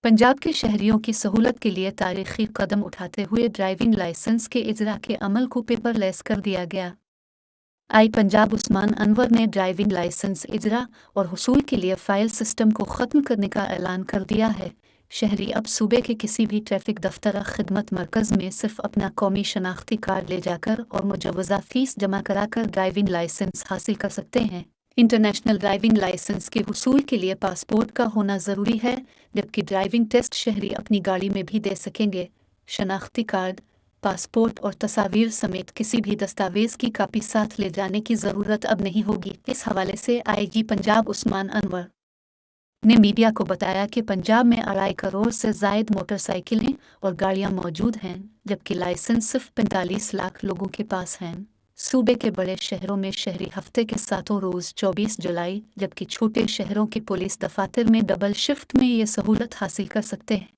पंजाब के शहरियों की सहूलत के लिए तारीखी कदम उठाते हुए ड्राइविंग लाइसेंस के इजरा के अमल को पेपरलेस कर दिया गया। आई पंजाब उस्मान अनवर ने ड्राइविंग लाइसेंस इजरा और हुसूल के लिए फ़ाइल सिस्टम को ख़त्म करने का ऐलान कर दिया है। शहरी अब सूबे के किसी भी ट्रैफिक दफ्तर खिदमत मरकज़ में सिर्फ अपना कौमी शनाख्ती कार्ड ले जाकर और मुजवज़ा फ़ीस जमा कराकर ड्राइविंग लाइसेंस हासिल कर सकते हैं। इंटरनेशनल ड्राइविंग लाइसेंस के हुसूल के लिए पासपोर्ट का होना ज़रूरी है, जबकि ड्राइविंग टेस्ट शहरी अपनी गाड़ी में भी दे सकेंगे। शनाख्ती कार्ड, पासपोर्ट और तस्वीर समेत किसी भी दस्तावेज़ की कापी साथ ले जाने की ज़रूरत अब नहीं होगी। इस हवाले से आईजी पंजाब उस्मान अनवर ने मीडिया को बताया कि पंजाब में 2.5 करोड़ से ज़ायद मोटरसाइकिलें और गाड़ियां मौजूद हैं, जबकि लाइसेंस सिर्फ 45 लाख लोगों के पास हैं। सूबे के बड़े शहरों में शहरी हफ्ते के 7 रोज़ 24 जुलाई, जबकि छोटे शहरों के पुलिस दफातर में डबल शिफ्ट में ये सहूलत हासिल कर सकते हैं।